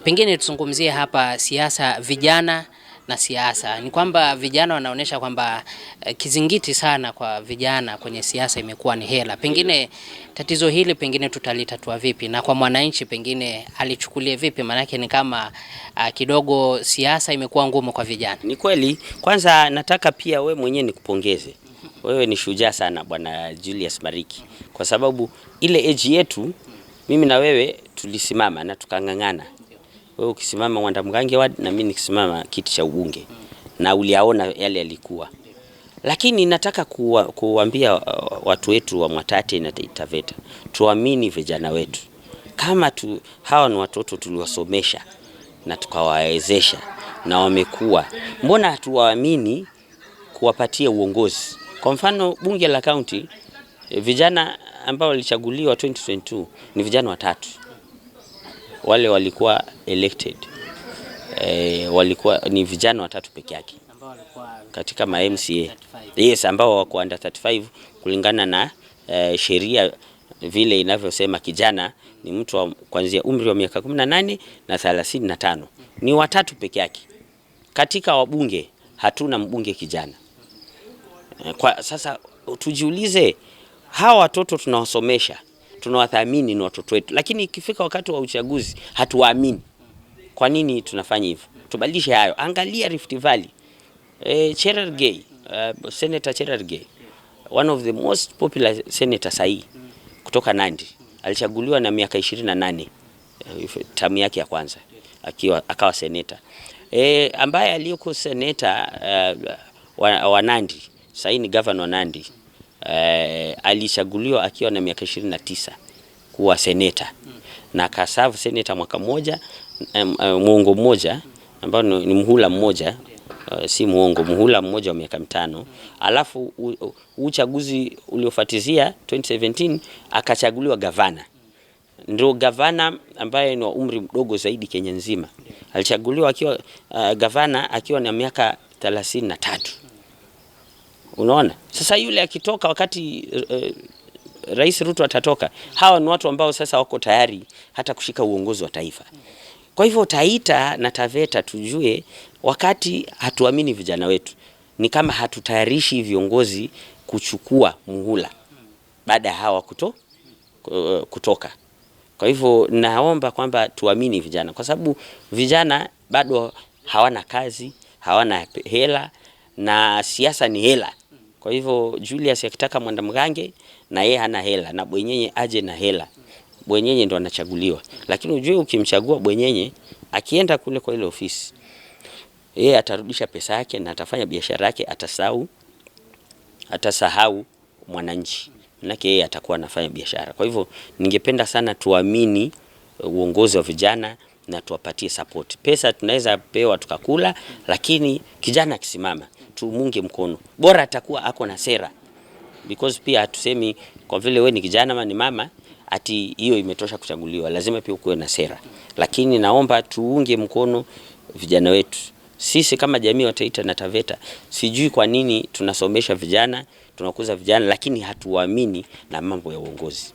Pengine tuzungumzie hapa siasa, vijana na siasa. Ni kwamba vijana wanaonyesha kwamba kizingiti sana kwa vijana kwenye siasa imekuwa ni hela. Pengine tatizo hili pengine tutalitatua vipi, na kwa mwananchi pengine alichukulie vipi? Maanake ni kama kidogo siasa imekuwa ngumu kwa vijana. Ni kweli. Kwanza nataka pia we mwenyewe nikupongeze. Wewe ni shujaa sana Bwana Julius Mariki, kwa sababu ile age yetu mimi na wewe tulisimama na tukang'ang'ana. Wewe ukisimama Wandamgange ward na mimi nikisimama kiti cha ubunge, na uliaona yale yalikuwa. Lakini nataka kuambia watu wetu wa Mwatate na Taita Taveta, tuamini vijana wetu. Kama hawa ni watoto tuliwasomesha na tukawawezesha na wamekuwa, mbona hatuwaamini kuwapatia uongozi? Kwa mfano bunge la county, vijana ambao walichaguliwa 2022 ni vijana watatu. Wale walikuwa elected walikuwa ni vijana watatu peke yake katika ma MCA. Yes, ambao wako under 35 kulingana na sheria vile inavyosema kijana ni mtu kuanzia umri wa miaka 18 na 35. Ni watatu peke yake. Katika wabunge hatuna mbunge kijana. Kwa sasa tujiulize, hawa watoto tunawasomesha, tunawathamini, ni watoto wetu, lakini ikifika wakati wa uchaguzi hatuwaamini. Kwa nini tunafanya hivyo? Tubadilishe hayo. Angalia Rift Valley. Cherargei, Senator Cherargei, one of the most popular senators sahi kutoka Nandi, alichaguliwa na miaka 28 tamu yake ya kwanza akawa senator. Ambaye aliyoko senator wa Nandi sahi ni governor wa Nandi, alichaguliwa akiwa na miaka 29 kuwa senator na akaserve senator mwaka mmoja, muongo mmoja ambao ni muhula mmoja, si muongo, muhula mmoja wa miaka 5. Alafu uchaguzi uliofuatizia 2017 akachaguliwa gavana. Ndio gavana ambaye ni wa umri mdogo zaidi Kenya nzima. Alichaguliwa akiwa gavana akiwa na miaka 33. Unaona? Sasa yule akitoka wakati Rais Ruto atatoka, hawa ni watu ambao sasa wako tayari hata kushika uongozi wa taifa. Kwa hivyo Taita na Taveta tujue, wakati hatuamini vijana wetu, ni kama hatutayarishi viongozi kuchukua muhula baada ya hawa kutoka. Kwa hivyo naomba kwamba tuamini vijana, kwa sababu vijana bado hawana kazi, hawana hela, na siasa ni hela. Kwa hivyo Julius akitaka Wandamgange na yeye hana hela, na Bwenyenye aje na hela, Bwenyenye ndo anachaguliwa. Lakini ujue ukimchagua Bwenyenye, akienda kule kwa ile ofisi, yeye atarudisha pesa yake na atafanya biashara yake, atasahau mwananchi. Manake yeye atakuwa anafanya biashara. Kwa hivyo ningependa sana tuamini uongozi wa vijana na tuwapatie support. Pesa tunaweza pewa tukakula, lakini kijana akisimama tumunge mkono. Bora atakuwa ako na sera. Because pia hatusemi kwa vile we ni kijana ama ni mama ati hiyo imetosha kuchaguliwa. Lazima pia ukuwe na sera. Lakini naomba tuunge mkono vijana wetu. Sisi kama jamii wa Taita na Taveta, sijui kwa nini tunasomesha vijana, tunakuza vijana, lakini hatuwaamini na mambo ya uongozi.